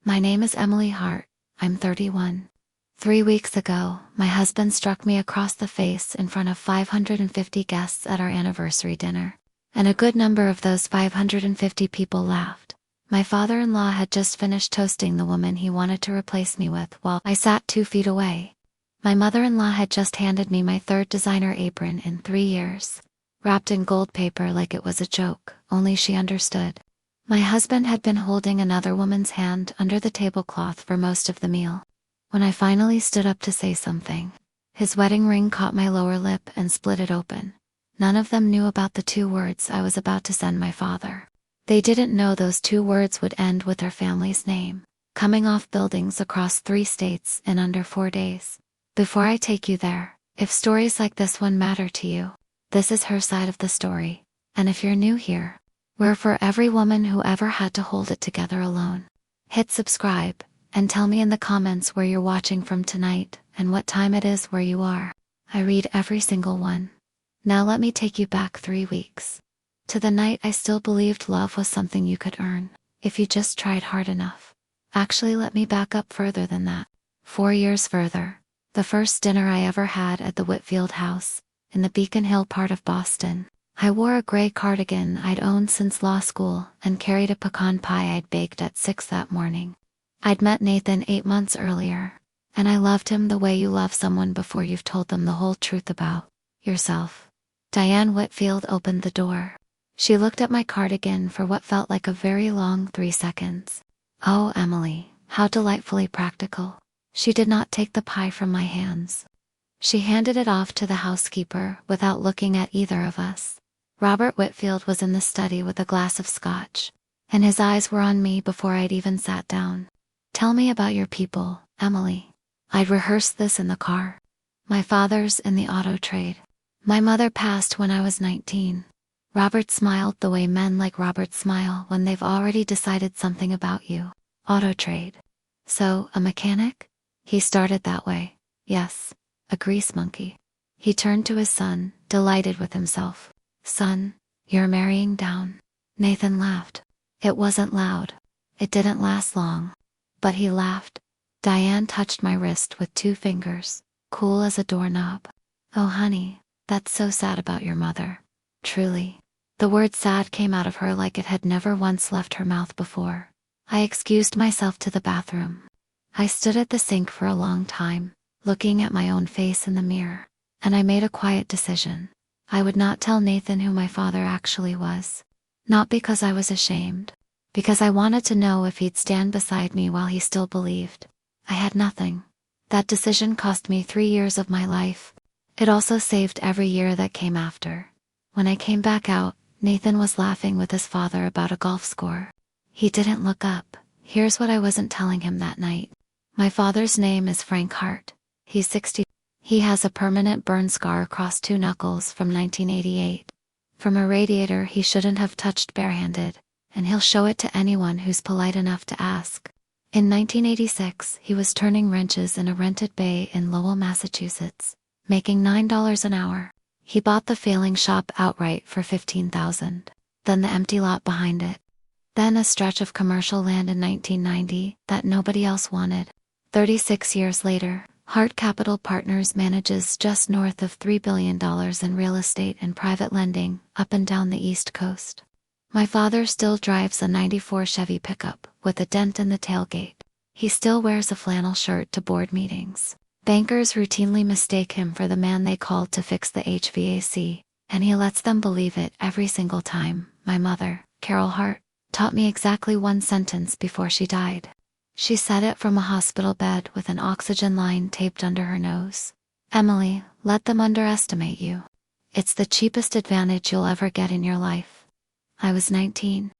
My name is Emily Hart. I'm 31. 3 weeks ago, my husband struck me across the face in front of 550 guests at our anniversary dinner. And a good number of those 550 people laughed. My father-in-law had just finished toasting the woman he wanted to replace me with while I sat 2 feet away. My mother-in-law had just handed me my 3rd designer apron in 3 years, wrapped in gold paper like it was a joke, only she understood. My husband had been holding another woman's hand under the tablecloth for most of the meal. When I finally stood up to say something, his wedding ring caught my lower lip and split it open. None of them knew about the 2 words I was about to send my father. They didn't know those 2 words would end with their family's name, coming off buildings across 3 states in under 4 days. Before I take you there, if stories like this one matter to you, this is her side of the story. And if you're new here, we're for every woman who ever had to hold it together alone. Hit subscribe, and tell me in the comments where you're watching from tonight, and what time it is where you are. I read every single one. Now let me take you back 3 weeks. To the night I still believed love was something you could earn, if you just tried hard enough. Actually, let me back up further than that. 4 years further. The first dinner I ever had at the Whitfield house, in the Beacon Hill part of Boston. I wore a gray cardigan I'd owned since law school and carried a pecan pie I'd baked at 6 that morning. I'd met Nathan 8 months earlier, and I loved him the way you love someone before you've told them the whole truth about yourself. Diane Whitfield opened the door. She looked at my cardigan for what felt like a very long 3 seconds. Oh, Emily, how delightfully practical. She did not take the pie from my hands. She handed it off to the housekeeper without looking at either of us. Robert Whitfield was in the study with a glass of scotch, and his eyes were on me before I'd even sat down. Tell me about your people, Emily. I'd rehearsed this in the car. My father's in the auto trade. My mother passed when I was 19. Robert smiled the way men like Robert smile when they've already decided something about you. Auto trade. So, a mechanic? He started that way. Yes, a grease monkey. He turned to his son, delighted with himself. Son, you're marrying down. Nathan laughed. It wasn't loud. It didn't last long. But he laughed. Diane touched my wrist with 2 fingers, cool as a doorknob. Oh honey, that's so sad about your mother. Truly. The word sad came out of her like it had never once left her mouth before. I excused myself to the bathroom. I stood at the sink for a long time, looking at my own face in the mirror, and I made a quiet decision. I would not tell Nathan who my father actually was. Not because I was ashamed, because I wanted to know if he'd stand beside me while he still believed. I had nothing. That decision cost me 3 years of my life. It also saved every year that came after. When I came back out, Nathan was laughing with his father about a golf score. He didn't look up. Here's what I wasn't telling him that night. My father's name is Frank Hart. He's 60. He has a permanent burn scar across 2 knuckles from 1988. From a radiator he shouldn't have touched barehanded, and he'll show it to anyone who's polite enough to ask. In 1986, he was turning wrenches in a rented bay in Lowell, Massachusetts, making $9 an hour. He bought the failing shop outright for $15,000, then the empty lot behind it. Then a stretch of commercial land in 1990 that nobody else wanted. 36 years later, Hart Capital Partners manages just north of $3 billion in real estate and private lending up and down the East Coast. My father still drives a '94 Chevy pickup with a dent in the tailgate. He still wears a flannel shirt to board meetings. Bankers routinely mistake him for the man they called to fix the HVAC, and he lets them believe it every single time. My mother, Carol Hart, taught me exactly 1 sentence before she died. She said it from a hospital bed with an oxygen line taped under her nose. Emily, let them underestimate you. It's the cheapest advantage you'll ever get in your life. I was 19.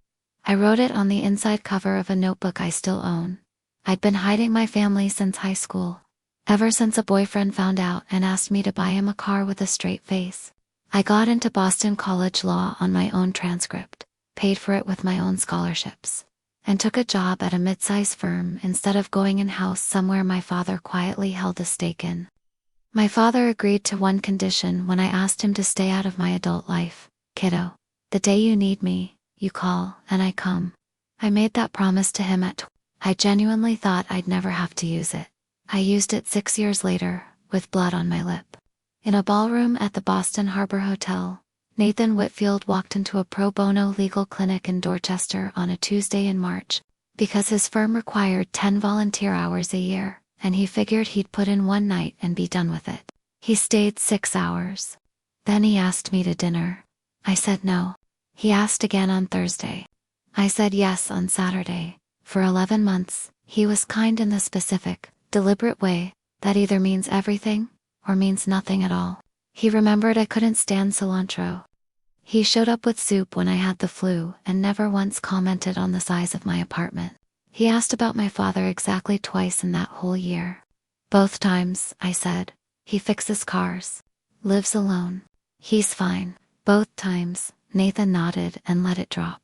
I wrote it on the inside cover of a notebook I still own. I'd been hiding my family since high school. Ever since a boyfriend found out and asked me to buy him a car with a straight face. I got into Boston College law on my own transcript, paid for it with my own scholarships, and took a job at a mid-size firm instead of going in-house somewhere my father quietly held a stake in. My father agreed to one condition when I asked him to stay out of my adult life. Kiddo, the day you need me, you call, and I come. I made that promise to him at I genuinely thought I'd never have to use it. I used it 6 years later, with blood on my lip. In a ballroom at the Boston Harbor Hotel, Nathan Whitfield walked into a pro bono legal clinic in Dorchester on a Tuesday in March, because his firm required 10 volunteer hours a year, and he figured he'd put in one night and be done with it. He stayed 6 hours. Then he asked me to dinner. I said no. He asked again on Thursday. I said yes on Saturday. For 11 months, he was kind in the specific, deliberate way that either means everything or means nothing at all. He remembered I couldn't stand cilantro. He showed up with soup when I had the flu and never once commented on the size of my apartment. He asked about my father exactly twice in that whole year. Both times, I said, he fixes cars. Lives alone. He's fine. Both times, Nathan nodded and let it drop.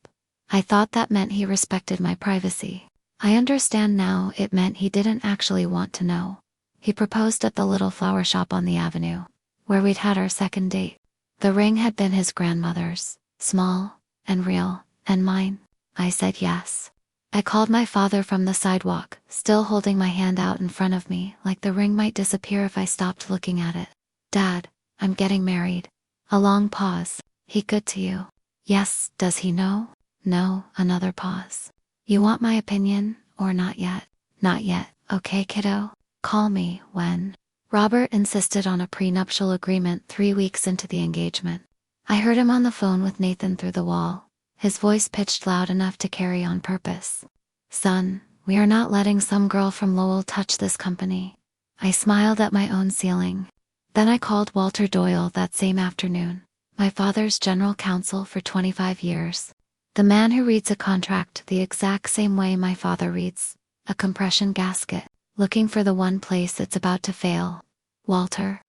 I thought that meant he respected my privacy. I understand now it meant he didn't actually want to know. He proposed at the little flower shop on the avenue, where we'd had our second date. The ring had been his grandmother's, small and real, and mine. I said yes. I called my father from the sidewalk, still holding my hand out in front of me like the ring might disappear if I stopped looking at it. Dad, I'm getting married. A long pause. He good to you? Yes. Does he know? No. Another pause. You want my opinion, or not yet? Not yet. Okay, kiddo. Call me when. Robert insisted on a prenuptial agreement 3 weeks into the engagement. I heard him on the phone with Nathan through the wall, his voice pitched loud enough to carry on purpose. Son, we are not letting some girl from Lowell touch this company. I smiled at my own ceiling. Then I called Walter Doyle that same afternoon, my father's general counsel for 25 years. The man who reads a contract the exact same way my father reads a compression gasket, looking for the one place it's about to fail. Walter,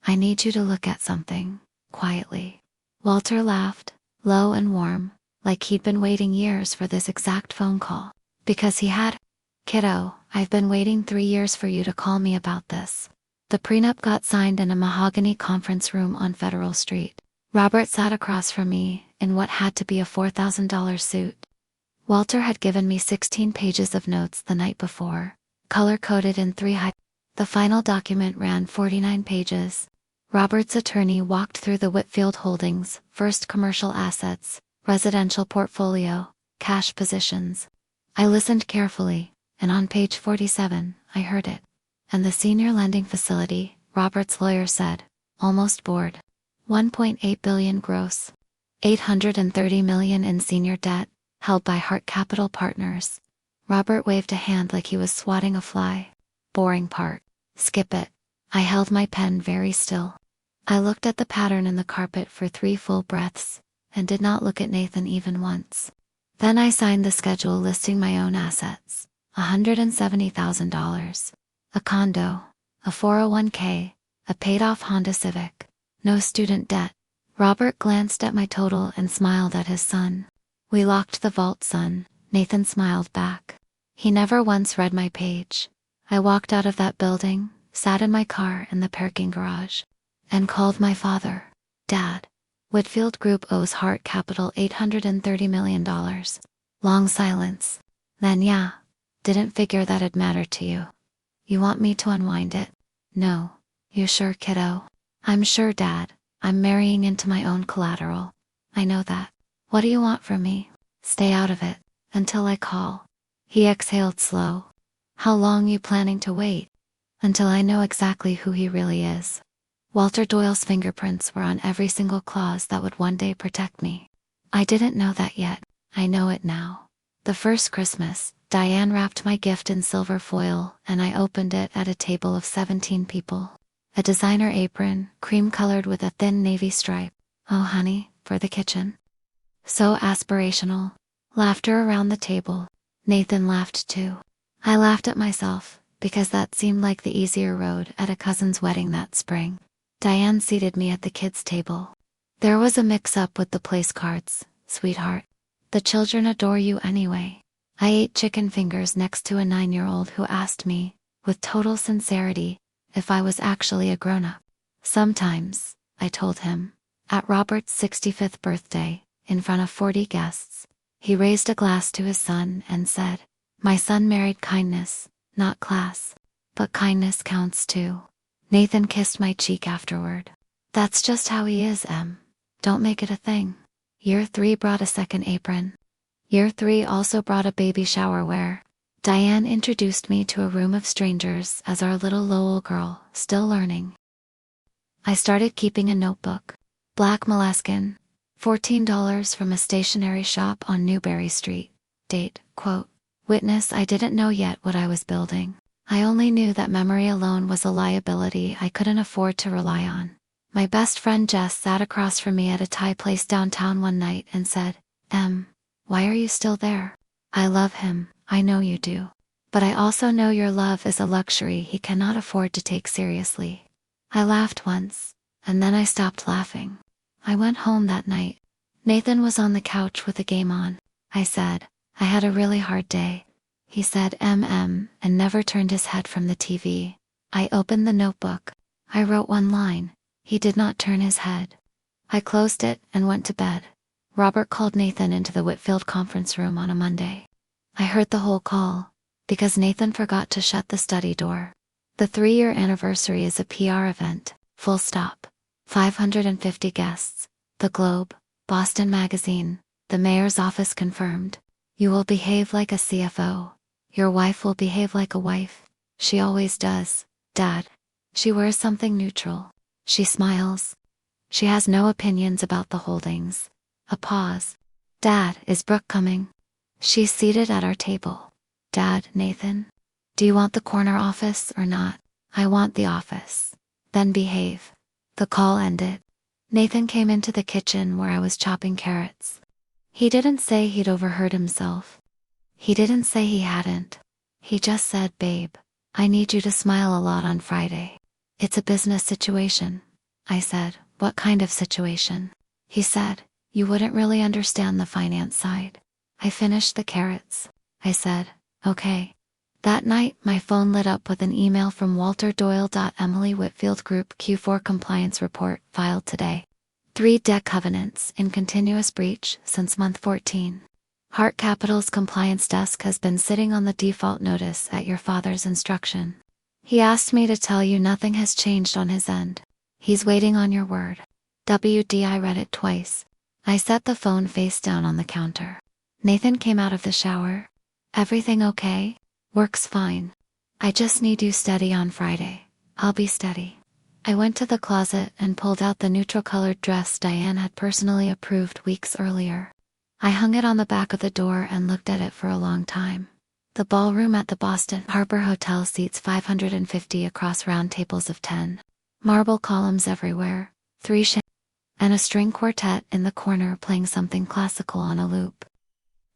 I need you to look at something, quietly. Walter laughed, low and warm, like he'd been waiting years for this exact phone call. Because he had. Kiddo, I've been waiting 3 years for you to call me about this. The prenup got signed in a mahogany conference room on Federal Street. Robert sat across from me in what had to be a $4,000 suit. Walter had given me 16 pages of notes the night before, color-coded in 3 high. The final document ran 49 pages. Robert's attorney walked through the Whitfield Holdings, first commercial assets, residential portfolio, cash positions. I listened carefully, and on page 47, I heard it. And the senior lending facility, Robert's lawyer said, almost bored. 1.8 billion gross. 830 million in senior debt, held by Hart Capital Partners. Robert waved a hand like he was swatting a fly. Boring part. Skip it. I held my pen very still. I looked at the pattern in the carpet for 3 full breaths, and did not look at Nathan even once. Then I signed the schedule listing my own assets. $170,000. A condo, a 401k, a paid-off Honda Civic. No student debt. Robert glanced at my total and smiled at his son. We locked the vault, son. Nathan smiled back. He never once read my page. I walked out of that building, sat in my car in the parking garage, and called my father. Dad. Whitfield Group owes Hart Capital $830 million. Long silence. Then yeah. Didn't figure that'd matter to you. You want me to unwind it? No. You sure, kiddo? I'm sure, Dad. I'm marrying into my own collateral. I know that. What do you want from me? Stay out of it. Until I call. He exhaled slow. How long you planning to wait? Until I know exactly who he really is. Walter Doyle's fingerprints were on every single clause that would one day protect me. I didn't know that yet. I know it now. The first Christmas, Diane wrapped my gift in silver foil and I opened it at a table of 17 people. A designer apron, cream-colored with a thin navy stripe. Oh honey, for the kitchen. So aspirational. Laughter around the table. Nathan laughed too. I laughed at myself, because that seemed like the easier road at a cousin's wedding that spring. Diane seated me at the kids' table. There was a mix-up with the place cards, sweetheart. The children adore you anyway. I ate chicken fingers next to a 9-year-old who asked me, with total sincerity, if I was actually a grown-up. Sometimes, I told him. At Robert's 65th birthday, in front of 40 guests, he raised a glass to his son and said, My son married kindness, not class. But kindness counts too. Nathan kissed my cheek afterward. That's just how he is, Em. Don't make it a thing. Year 3 brought a second apron. Year 3 also brought a baby showerware. Diane introduced me to a room of strangers as our little Lowell girl, still learning. I started keeping a notebook. Black moleskin. $14 from a stationery shop on Newberry Street. Date, quote. Witness, I didn't know yet what I was building. I only knew that memory alone was a liability I couldn't afford to rely on. My best friend Jess sat across from me at a Thai place downtown one night and said, Em, why are you still there? I love him, I know you do. But I also know your love is a luxury he cannot afford to take seriously. I laughed once, and then I stopped laughing. I went home that night. Nathan was on the couch with a game on. I said, I had a really hard day. He said and never turned his head from the TV. I opened the notebook. I wrote one line. He did not turn his head. I closed it and went to bed. Robert called Nathan into the Whitfield conference room on a Monday. I heard the whole call, because Nathan forgot to shut the study door. The 3-year anniversary is a PR event, full stop. 550 guests. The Globe, Boston Magazine, the mayor's office confirmed. You will behave like a CFO. Your wife will behave like a wife. She always does, Dad. She wears something neutral. She smiles. She has no opinions about the holdings. A pause. Dad, is Brooke coming? She's seated at our table. Dad, Nathan? Do you want the corner office or not? I want the office. Then behave. The call ended. Nathan came into the kitchen where I was chopping carrots. He didn't say he'd overheard himself. He didn't say he hadn't. He just said, Babe, I need you to smile a lot on Friday. It's a business situation. I said, what kind of situation? He said, you wouldn't really understand the finance side. I finished the carrots. I said, okay. That night, my phone lit up with an email from Walter Doyle. Emily Whitfield Group Q4 Compliance Report filed today. 3 debt covenants in continuous breach since month 14. Hart Capital's compliance desk has been sitting on the default notice at your father's instruction. He asked me to tell you nothing has changed on his end. He's waiting on your word. WD, I read it twice. I set the phone face down on the counter. Nathan came out of the shower. Everything okay? Works fine. I just need you steady on Friday. I'll be steady. I went to the closet and pulled out the neutral-colored dress Diane had personally approved weeks earlier. I hung it on the back of the door and looked at it for a long time. The ballroom at the Boston Harbor Hotel seats 550 across round tables of 10. Marble columns everywhere, 3 and a string quartet in the corner playing something classical on a loop.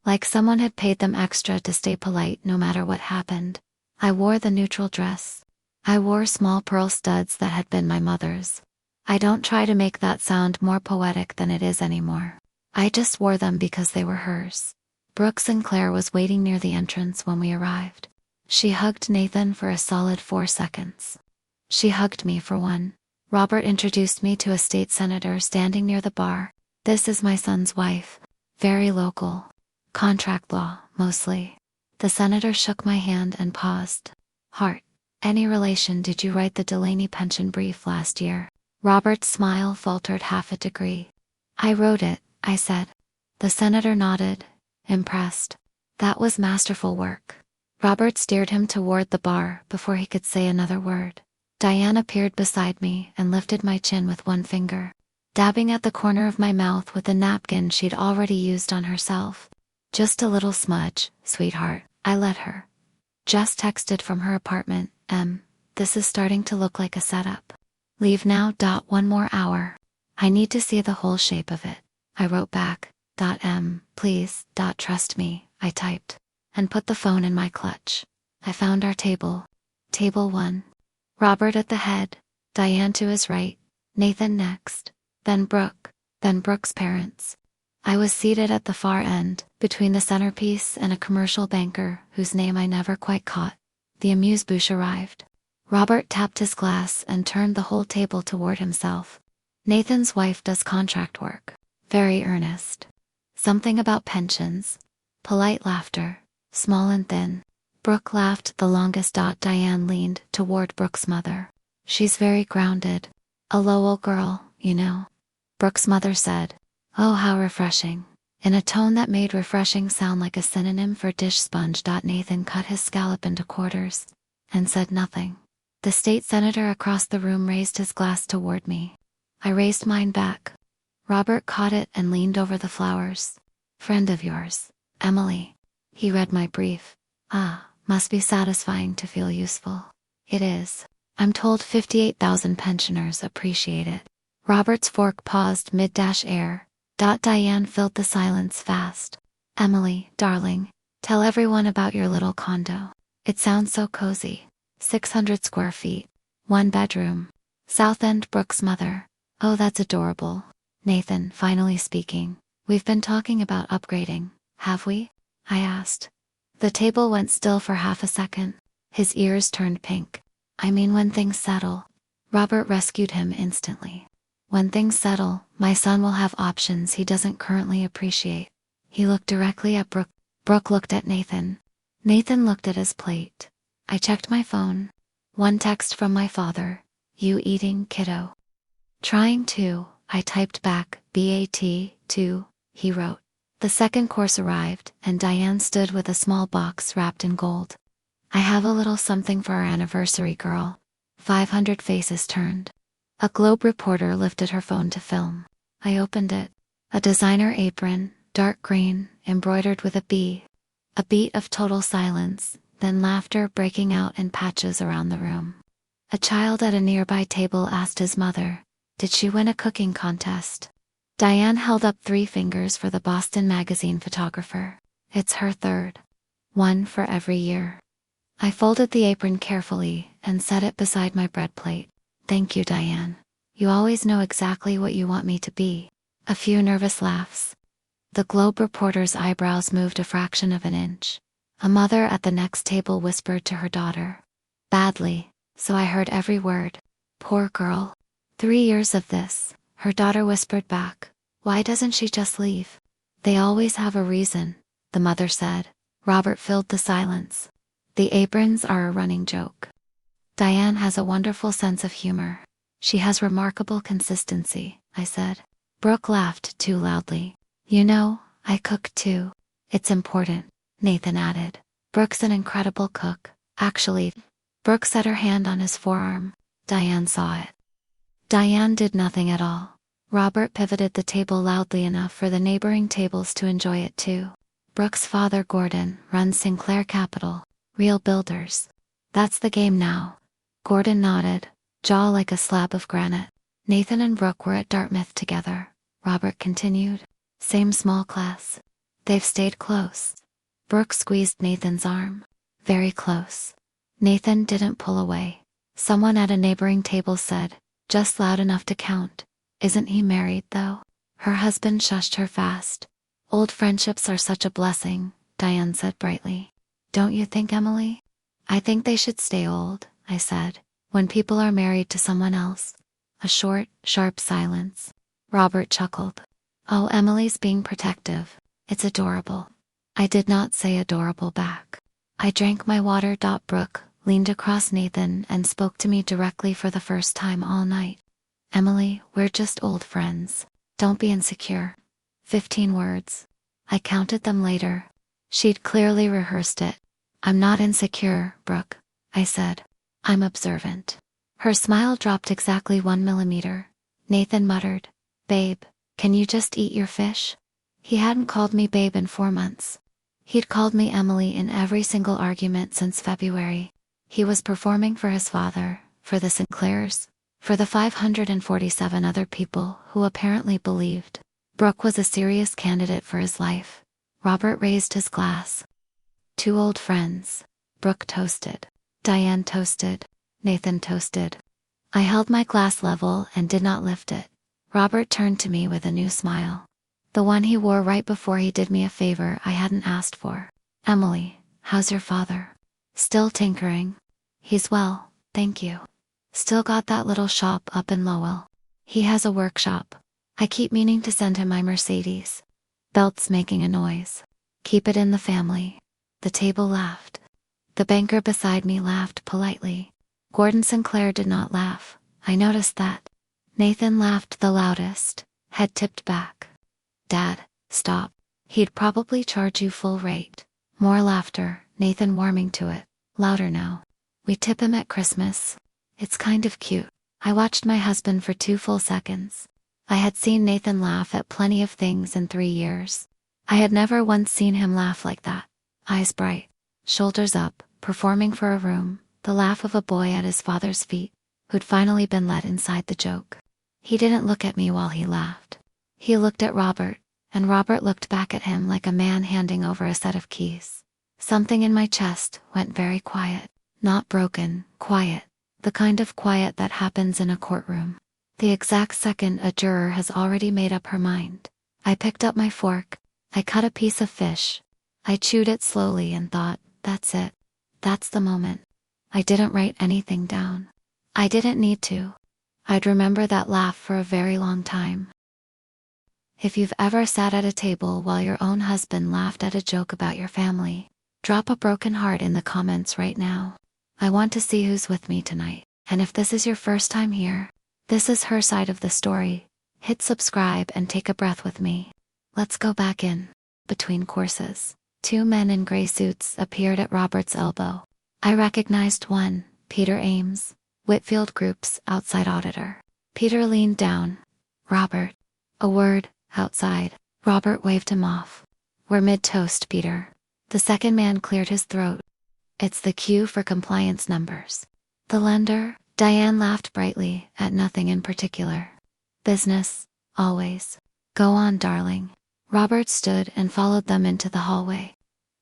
Like someone had paid them extra to stay polite no matter what happened. I wore the neutral dress. I wore small pearl studs that had been my mother's. I don't try to make that sound more poetic than it is anymore. I just wore them because they were hers. Brooke Sinclair was waiting near the entrance when we arrived. She hugged Nathan for a solid 4 seconds. She hugged me for 1. Robert introduced me to a state senator standing near the bar. This is my son's wife. Very local. Contract law, mostly. The senator shook my hand and paused. Hart, any relation did you write the Delaney pension brief last year? Robert's smile faltered half a degree. I wrote it, I said. The senator nodded, impressed. That was masterful work. Robert steered him toward the bar before he could say another word. Diane appeared beside me and lifted my chin with 1 finger, dabbing at the corner of my mouth with a napkin she'd already used on herself. Just a little smudge, sweetheart, I let her. Jess texted from her apartment, this is starting to look like a setup. Leave now. 1 more hour. I need to see the whole shape of it. I wrote back, please, trust me, I typed, and put the phone in my clutch. I found our table. Table 1. Robert at the head, Diane to his right, Nathan next, then Brooke, then Brooke's parents. I was seated at the far end, between the centerpiece and a commercial banker whose name I never quite caught. The amuse-bouche arrived. Robert tapped his glass and turned the whole table toward himself. Nathan's wife does contract work. Very earnest. Something about pensions. Polite laughter. small and thin. Brooke laughed the longest. Diane leaned toward Brooke's mother. She's very grounded. A Lowell girl, you know. Brooke's mother said. Oh, how refreshing. In a tone that made refreshing sound like a synonym for dish sponge. Nathan cut his scallop into quarters and said nothing. The state senator across the room raised his glass toward me. I raised mine back. Robert caught it and leaned over the flowers. Friend of yours, Emily. He read my brief. Ah, must be satisfying to feel useful. It is. I'm told 58,000 pensioners appreciate it. Robert's fork paused mid-air. Diane filled the silence fast. Emily, darling, tell everyone about your little condo. It sounds so cozy. 600 square feet. 1 bedroom. South End. Brooke's mother. Oh, that's adorable. Nathan, finally speaking. We've been talking about upgrading, have we? I asked. The table went still for half a second. His ears turned pink. I mean, when things settle. Robert rescued him instantly. When things settle, my son will have options he doesn't currently appreciate. He looked directly at Brooke. Brooke looked at Nathan. Nathan looked at his plate. I checked my phone. One text from my father. You eating, kiddo? Trying to, I typed back. BAT2, he wrote. The second course arrived, and Diane stood with a small box wrapped in gold. I have a little something for our anniversary, girl. 500 faces turned. A Globe reporter lifted her phone to film. I opened it. A designer apron, dark green, embroidered with a bee. A beat of total silence, then laughter breaking out in patches around the room. A child at a nearby table asked his mother, did she win a cooking contest? Diane held up 3 fingers for the Boston Magazine photographer. It's her third. 1 for every year. I folded the apron carefully and set it beside my bread plate. Thank you, Diane. You always know exactly what you want me to be. A few nervous laughs. The Globe reporter's eyebrows moved a fraction of an inch. A mother at the next table whispered to her daughter. Badly, so I heard every word. Poor girl. 3 years of this, her daughter whispered back. Why doesn't she just leave? They always have a reason, the mother said. Robert filled the silence. The aprons are a running joke. Diane has a wonderful sense of humor. She has remarkable consistency, I said. Brooke laughed too loudly. You know, I cook too. It's important, Nathan added. Brooke's an incredible cook, actually. Brooke set her hand on his forearm. Diane saw it. Diane did nothing at all. Robert pivoted the table loudly enough for the neighboring tables to enjoy it too. Brooke's father, Gordon, runs Sinclair Capital. Real builders. That's the game now. Gordon nodded, jaw like a slab of granite. Nathan and Brooke were at Dartmouth together, Robert continued. Same small class. They've stayed close. Brooke squeezed Nathan's arm. Very close. Nathan didn't pull away. Someone at a neighboring table said, just loud enough to count. Isn't he married, though? Her husband shushed her fast. Old friendships are such a blessing, Diane said brightly. Don't you think, Emily? I think they should stay old, I said, when people are married to someone else. A short, sharp silence. Robert chuckled. Oh, Emily's being protective. It's adorable. I did not say adorable back. I drank my water. Brooke leaned across Nathan and spoke to me directly for the first time all night. Emily, we're just old friends. Don't be insecure. 15 words. I counted them later. She'd clearly rehearsed it. I'm not insecure, Brooke, I said. I'm observant. Her smile dropped exactly 1 millimeter. Nathan muttered, Babe, can you just eat your fish? He hadn't called me babe in 4 months. He'd called me Emily in every single argument since February. He was performing for his father, for the Sinclairs, for the 547 other people who apparently believed Brooke was a serious candidate for his life. Robert raised his glass. 2 old friends. Brooke toasted. Diane toasted. Nathan toasted. I held my glass level and did not lift it. Robert turned to me with a new smile. The one he wore right before he did me a favor I hadn't asked for. Emily, how's your father? Still tinkering. He's well, thank you. Still got that little shop up in Lowell. He has a workshop. I keep meaning to send him my Mercedes. Belt's making a noise. Keep it in the family. The table laughed. The banker beside me laughed politely. Gordon Sinclair did not laugh. I noticed that. Nathan laughed the loudest, head tipped back. Dad, stop. He'd probably charge you full rate. More laughter, Nathan warming to it. Louder now. We tip him at Christmas. It's kind of cute. I watched my husband for 2 full seconds. I had seen Nathan laugh at plenty of things in 3 years. I had never once seen him laugh like that. Eyes bright, shoulders up, performing for a room, the laugh of a boy at his father's feet, who'd finally been let inside the joke. He didn't look at me while he laughed. He looked at Robert, and Robert looked back at him like a man handing over a set of keys. Something in my chest went very quiet. Not broken, quiet. The kind of quiet that happens in a courtroom. The exact second a juror has already made up her mind. I picked up my fork. I cut a piece of fish. I chewed it slowly and thought, that's it. That's the moment. I didn't write anything down. I didn't need to. I'd remember that laugh for a very long time. If you've ever sat at a table while your own husband laughed at a joke about your family, drop a broken heart in the comments right now. I want to see who's with me tonight. And if this is your first time here, this is her side of the story. Hit subscribe and take a breath with me. Let's go back in. Between courses, 2 men in gray suits appeared at Robert's elbow. I recognized one, Peter Ames, Whitfield Group's outside auditor. Peter leaned down. Robert. A word, outside. Robert waved him off. We're mid-toast, Peter. The second man cleared his throat. It's the cue for compliance numbers. The lender, Diane laughed brightly, at nothing in particular. Business, always. Go on, darling. Robert stood and followed them into the hallway.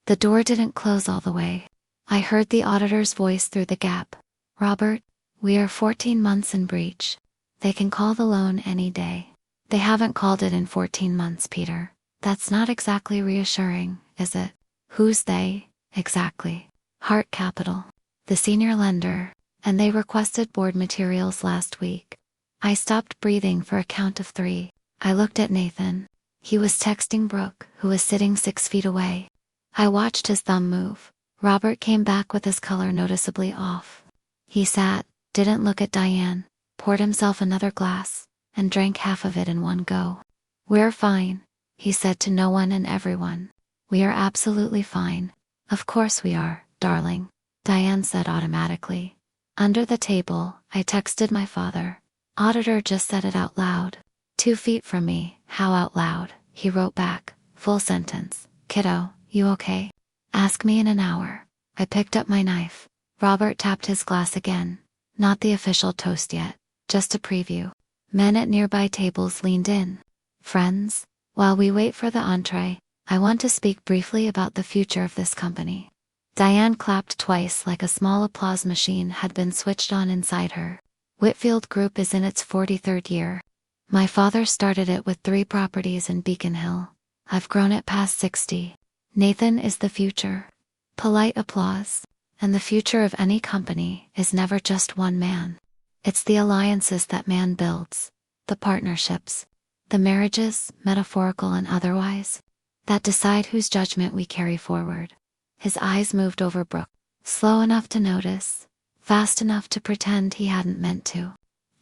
The door didn't close all the way. I heard the auditor's voice through the gap. Robert, we are 14 months in breach. They can call the loan any day. They haven't called it in 14 months, Peter. That's not exactly reassuring, is it? Who's they, exactly? Hart Capital, the senior lender, and they requested board materials last week. I stopped breathing for a count of 3. I looked at Nathan. He was texting Brooke, who was sitting 6 feet away. I watched his thumb move. Robert came back with his color noticeably off. He sat, didn't look at Diane, poured himself another glass, and drank half of it in one go. We're fine, he said to no one and everyone. We are absolutely fine. Of course we are, darling, Diane said automatically. Under the table, I texted my father. Auditor just said it out loud. 2 feet from me, how out loud? He wrote back, full sentence. Kiddo, you okay? Ask me in an hour. I picked up my knife. Robert tapped his glass again. Not the official toast yet, just a preview. Men at nearby tables leaned in. Friends, while we wait for the entree, I want to speak briefly about the future of this company. Diane clapped twice like a small applause machine had been switched on inside her. Whitfield Group is in its 43rd year. My father started it with 3 properties in Beacon Hill. I've grown it past 60. Nathan is the future. Polite applause. And the future of any company is never just one man. It's the alliances that man builds. The partnerships. The marriages, metaphorical and otherwise, that decide whose judgment we carry forward. His eyes moved over Brooke. Slow enough to notice. Fast enough to pretend he hadn't meant to.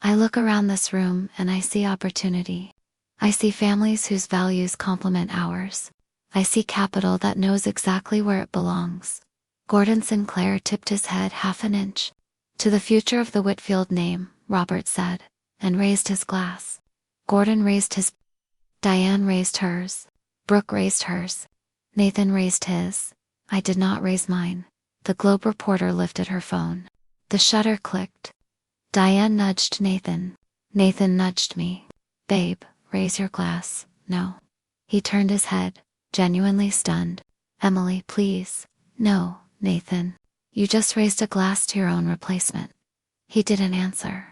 I look around this room and I see opportunity. I see families whose values complement ours. I see capital that knows exactly where it belongs. Gordon Sinclair tipped his head half an inch. To the future of the Whitfield name, Robert said, and raised his glass. Gordon raised his. Diane raised hers. Brooke raised hers. Nathan raised his. I did not raise mine. The Globe reporter lifted her phone. The shutter clicked. Diane nudged Nathan. Nathan nudged me. Babe, raise your glass. No. He turned his head, genuinely stunned. Emily, please. No, Nathan. You just raised a glass to your own replacement. He didn't answer.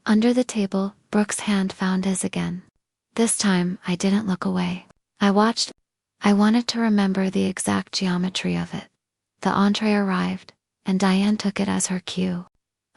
Under the table, Brooke's hand found his again. This time, I didn't look away. I watched. I wanted to remember the exact geometry of it. The entree arrived, and Diane took it as her cue.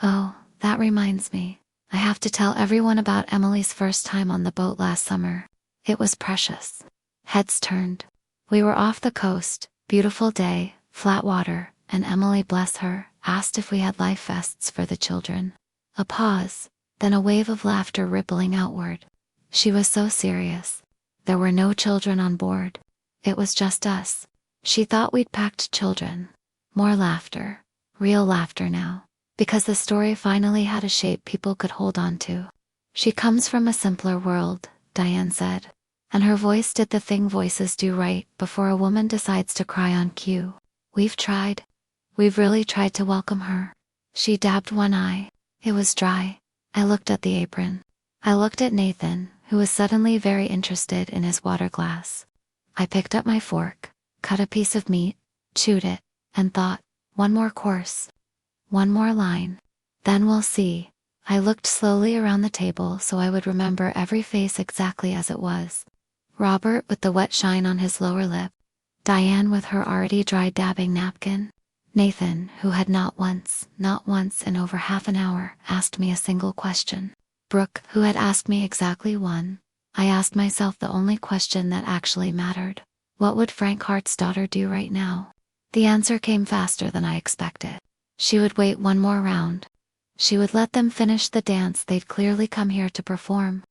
Oh, that reminds me. I have to tell everyone about Emily's first time on the boat last summer. It was precious. Heads turned. We were off the coast, beautiful day, flat water, and Emily, bless her, asked if we had life vests for the children. A pause, then a wave of laughter rippling outward. She was so serious. There were no children on board. It was just us. She thought we'd packed children. More laughter. Real laughter now. Because the story finally had a shape people could hold on to. She comes from a simpler world, Diane said. And her voice did the thing voices do right before a woman decides to cry on cue. We've tried. We've really tried to welcome her. She dabbed one eye. It was dry. I looked at the apron. I looked at Nathan, who was suddenly very interested in his water glass. I picked up my fork, cut a piece of meat, chewed it, and thought, one more course. One more line. Then we'll see. I looked slowly around the table so I would remember every face exactly as it was. Robert with the wet shine on his lower lip. Diane with her already dry dabbing napkin. Nathan, who had not once in over half an hour, asked me a single question. Brooke, who had asked me exactly one. I asked myself the only question that actually mattered. What would Frank Hart's daughter do right now? The answer came faster than I expected. She would wait one more round. She would let them finish the dance they'd clearly come here to perform.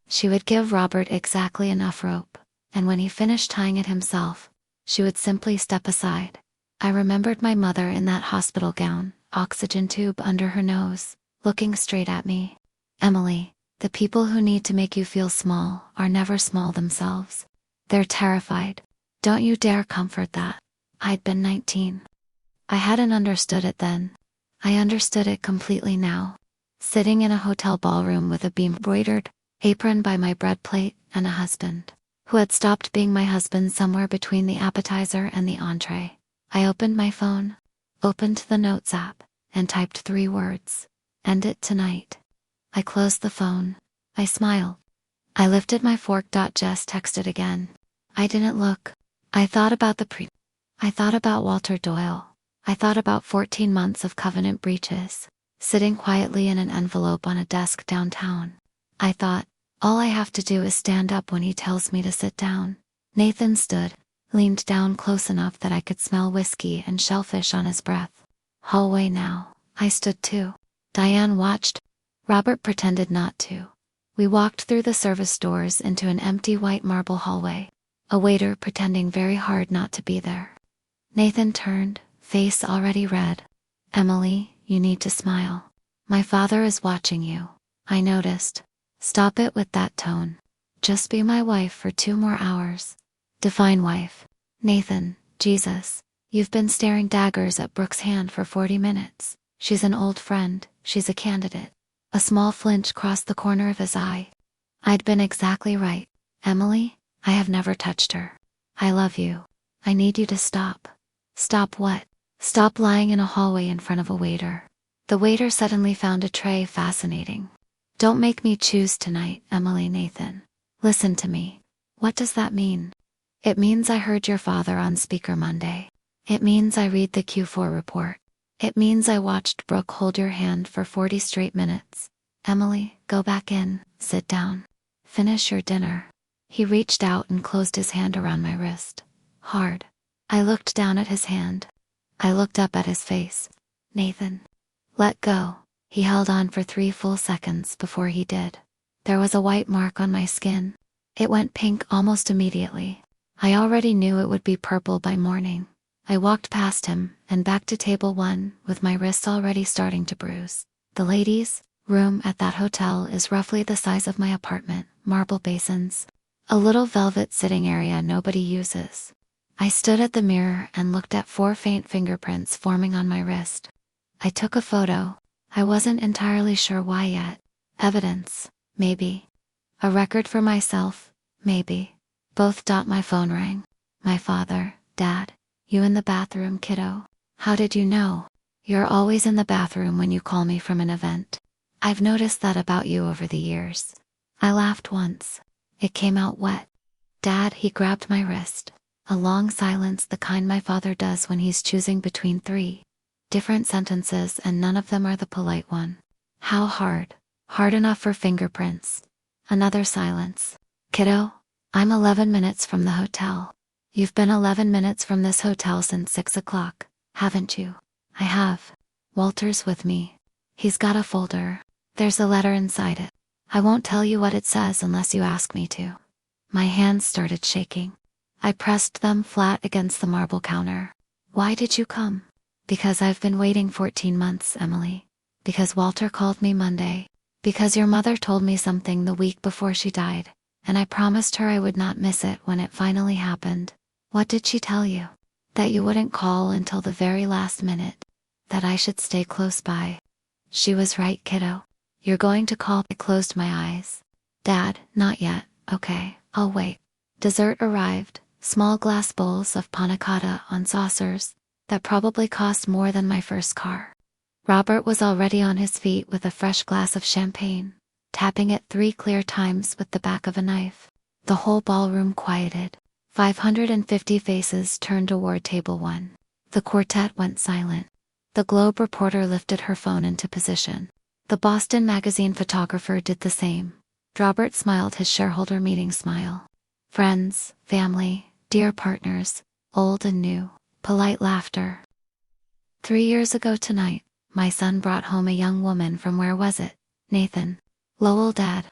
She would give Robert exactly enough rope, and when he finished tying it himself, she would simply step aside. I remembered my mother in that hospital gown, oxygen tube under her nose, looking straight at me. Emily, the people who need to make you feel small are never small themselves. They're terrified. Don't you dare comfort that. I'd been 19. I hadn't understood it then. I understood it completely now. Sitting in a hotel ballroom with a beam-embroidered apron by my bread plate and a husband, who had stopped being my husband somewhere between the appetizer and the entree. I opened my phone, opened the Notes app, and typed 3 words. End it tonight. I closed the phone. I smiled. I lifted my fork. Jess texted again. I didn't look. I thought about I thought about Walter Doyle. I thought about 14 months of covenant breaches, sitting quietly in an envelope on a desk downtown. I thought, all I have to do is stand up when he tells me to sit down. Nathan stood, leaned down close enough that I could smell whiskey and shellfish on his breath. Hallway now. I stood too. Diane watched. Robert pretended not to. We walked through the service doors into an empty white marble hallway, a waiter pretending very hard not to be there. Nathan turned, face already red. Emily, you need to smile. My father is watching you. I noticed. Stop it with that tone. Just be my wife for 2 more hours. Define wife. Nathan, Jesus. You've been staring daggers at Brooke's hand for 40 minutes. She's an old friend. She's a candidate. A small flinch crossed the corner of his eye. I'd been exactly right. Emily, I have never touched her. I love you. I need you to stop. Stop what? Stop lying in a hallway in front of a waiter. The waiter suddenly found a tray fascinating. Don't make me choose tonight, Emily. Nathan. Listen to me. What does that mean? It means I heard your father on speaker Monday. It means I read the Q4 report. It means I watched Brooke hold your hand for 40 straight minutes. Emily, go back in, sit down. Finish your dinner. He reached out and closed his hand around my wrist. Hard. I looked down at his hand. I looked up at his face. Nathan. Let go. He held on for 3 full seconds before he did. There was a white mark on my skin. It went pink almost immediately. I already knew it would be purple by morning. I walked past him and back to table 1 with my wrists already starting to bruise. The ladies' room at that hotel is roughly the size of my apartment, marble basins. A little velvet sitting area nobody uses. I stood at the mirror and looked at 4 faint fingerprints forming on my wrist. I took a photo. I wasn't entirely sure why yet. Evidence, maybe. A record for myself, maybe. Both. My phone rang. My father. Dad. You in the bathroom, kiddo? How did you know? You're always in the bathroom when you call me from an event. I've noticed that about you over the years. I laughed once. It came out wet. Dad. He grabbed my wrist. A long silence, the kind my father does when he's choosing between 3 different sentences and none of them are the polite one. How hard? Hard enough for fingerprints. Another silence. Kiddo, I'm 11 minutes from the hotel. You've been 11 minutes from this hotel since 6 o'clock, haven't you? I have. Walter's with me. He's got a folder. There's a letter inside it. I won't tell you what it says unless you ask me to. My hands started shaking. I pressed them flat against the marble counter. Why did you come? Because I've been waiting 14 months, Emily. Because Walter called me Monday. Because your mother told me something the week before she died, and I promised her I would not miss it when it finally happened. What did she tell you? That you wouldn't call until the very last minute. That I should stay close by. She was right, kiddo. You're going to call. I closed my eyes. Dad, not yet. Okay, I'll wait. Dessert arrived, small glass bowls of panna cotta on saucers that probably cost more than my first car. Robert was already on his feet with a fresh glass of champagne, tapping it 3 clear times with the back of a knife. The whole ballroom quieted. 550 faces turned toward table 1. The quartet went silent. The Globe reporter lifted her phone into position. The Boston Magazine photographer did the same. Robert smiled his shareholder meeting smile. Friends, family, dear partners, old and new, polite laughter. 3 years ago tonight, my son brought home a young woman from where was it? Nathan. Lowell, Dad.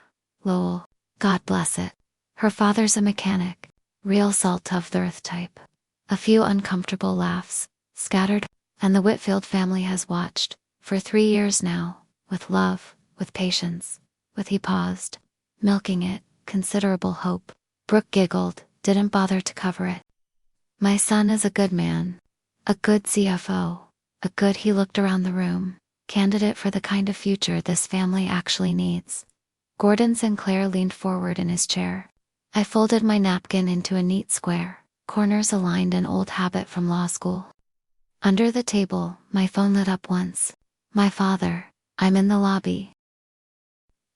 Lowell. God bless it. Her father's a mechanic. Real salt of the earth type. A few uncomfortable laughs, scattered, and the Whitfield family has watched, for 3 years now, with love, with patience, with he paused, milking it, considerable hope. Brooke giggled, didn't bother to cover it. My son is a good man. A good CFO. A good, he looked around the room, candidate for the kind of future this family actually needs. Gordon Sinclair leaned forward in his chair. I folded my napkin into a neat square, corners aligned, an old habit from law school. Under the table, my phone lit up once. My father, I'm in the lobby.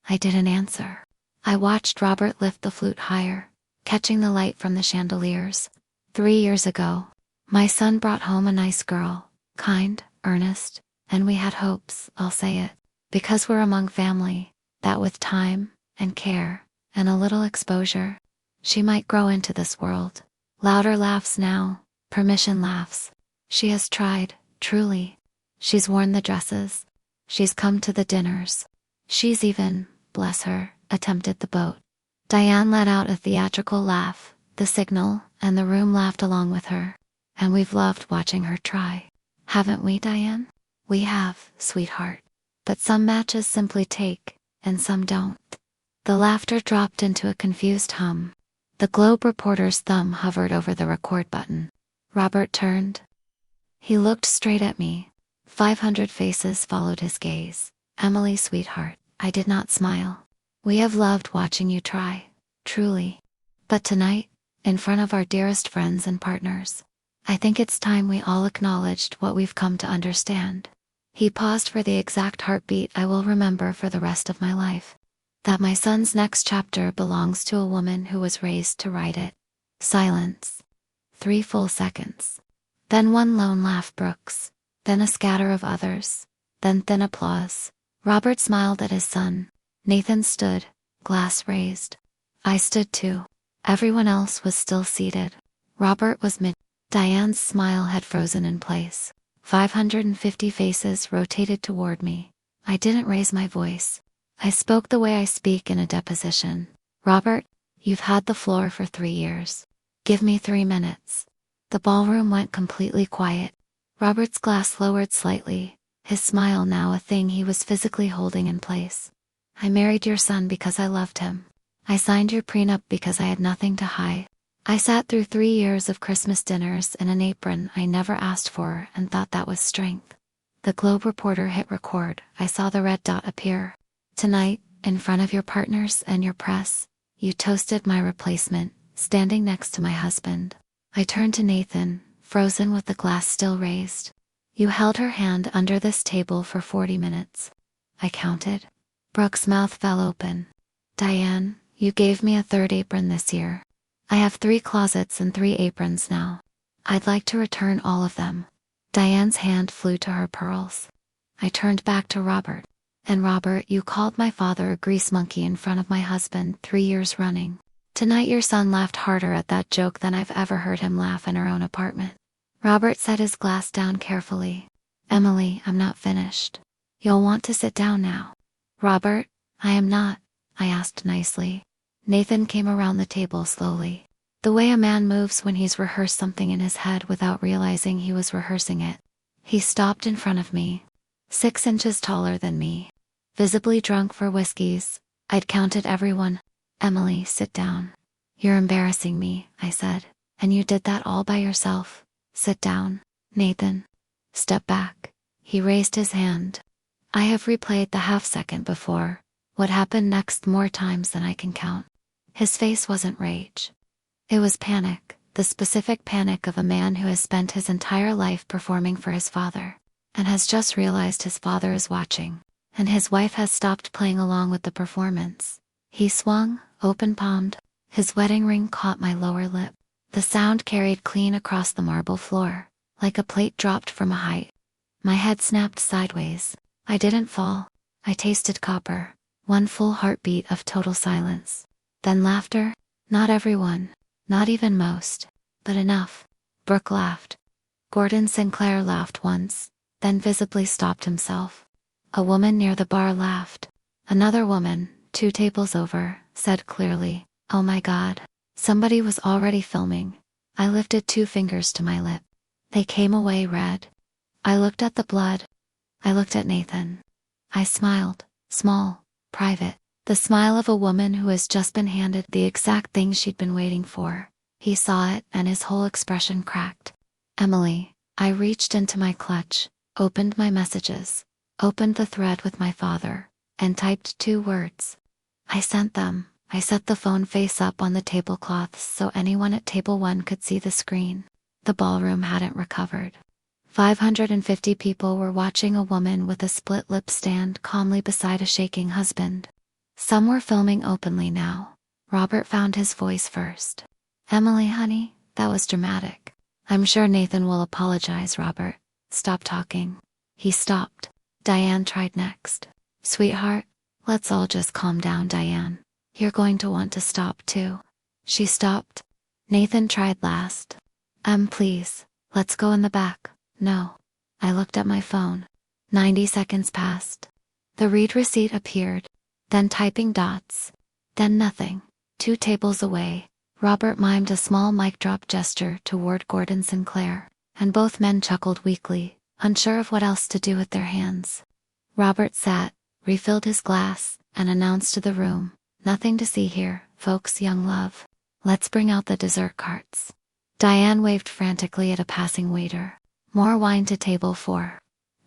I didn't answer. I watched Robert lift the flute higher, catching the light from the chandeliers. 3 years ago, my son brought home a nice girl, kind, earnest, and we had hopes, I'll say it, because we're among family, that with time, and care, and a little exposure, she might grow into this world. Louder laughs now, permission laughs. She has tried, truly. She's worn the dresses. She's come to the dinners. She's even, bless her, attempted the boat. Diane let out a theatrical laugh, the signal, and the room laughed along with her. And we've loved watching her try. Haven't we, Diane? We have, sweetheart. But some matches simply take, and some don't. The laughter dropped into a confused hum. The Globe reporter's thumb hovered over the record button. Robert turned. He looked straight at me. 500 faces followed his gaze. Emily, sweetheart, I did not smile. We have loved watching you try, truly. But tonight, in front of our dearest friends and partners, I think it's time we all acknowledged what we've come to understand. He paused for the exact heartbeat I will remember for the rest of my life. That my son's next chapter belongs to a woman who was raised to write it. Silence. 3 full seconds. Then one lone laugh, Brooks. Then a scatter of others. Then thin applause. Robert smiled at his son. Nathan stood, glass raised. I stood too. Everyone else was still seated. Robert was mid. Diane's smile had frozen in place. 550 faces rotated toward me. I didn't raise my voice. I spoke the way I speak in a deposition. Robert, you've had the floor for 3 years. Give me 3 minutes. The ballroom went completely quiet. Robert's glass lowered slightly, his smile now a thing he was physically holding in place. I married your son because I loved him. I signed your prenup because I had nothing to hide. I sat through 3 years of Christmas dinners in an apron I never asked for and thought that was strength. The Globe reporter hit record. I saw the red dot appear. Tonight, in front of your partners and your press, you toasted my replacement, standing next to my husband. I turned to Nathan, frozen with the glass still raised. You held her hand under this table for 40 minutes. I counted. Brooke's mouth fell open. Diane, you gave me a 3rd apron this year. I have 3 closets and 3 aprons now. I'd like to return all of them. Diane's hand flew to her pearls. I turned back to Robert. And Robert, you called my father a grease monkey in front of my husband 3 years running. Tonight your son laughed harder at that joke than I've ever heard him laugh in our own apartment. Robert set his glass down carefully. Emily, I'm not finished. You'll want to sit down now. Robert, I am not, I asked nicely. Nathan came around the table slowly. The way a man moves when he's rehearsed something in his head without realizing he was rehearsing it. He stopped in front of me. 6 inches taller than me. Visibly drunk for whiskeys. I'd counted everyone. Emily, sit down. You're embarrassing me, I said. And you did that all by yourself. Sit down. Nathan. Step back. He raised his hand. I have replayed the half-second before. What happened next more times than I can count. His face wasn't rage. It was panic, the specific panic of a man who has spent his entire life performing for his father, and has just realized his father is watching, and his wife has stopped playing along with the performance. He swung, open-palmed. His wedding ring caught my lower lip. The sound carried clean across the marble floor, like a plate dropped from a height. My head snapped sideways. I didn't fall. I tasted copper. One full heartbeat of total silence. Then laughter. Not everyone. Not even most. But enough. Brooke laughed. Gordon Sinclair laughed once, then visibly stopped himself. A woman near the bar laughed. Another woman, 2 tables over, said clearly, "Oh my God." Somebody was already filming. I lifted 2 fingers to my lip. They came away red. I looked at the blood. I looked at Nathan. I smiled, small, private. The smile of a woman who has just been handed the exact thing she'd been waiting for. He saw it and his whole expression cracked. Emily, I reached into my clutch, opened my messages, opened the thread with my father, and typed 2 words. I sent them. I set the phone face up on the tablecloth so anyone at table 1 could see the screen. The ballroom hadn't recovered. 550 people were watching a woman with a split lip stand calmly beside a shaking husband. Some were filming openly now. Robert found his voice first. Emily, honey, that was dramatic. I'm sure Nathan will apologize, Robert. Stop talking. He stopped. Diane tried next. Sweetheart, let's all just calm down, Diane. You're going to want to stop too. She stopped. Nathan tried last. Please, let's go in the back. No. I looked at my phone. 90 seconds passed. The read receipt appeared. Then typing dots. Then nothing. 2 tables away, Robert mimed a small mic drop gesture toward Gordon Sinclair, and both men chuckled weakly, unsure of what else to do with their hands. Robert sat, refilled his glass, and announced to the room, "Nothing to see here, folks, young love. Let's bring out the dessert carts." Diane waved frantically at a passing waiter. More wine to table 4.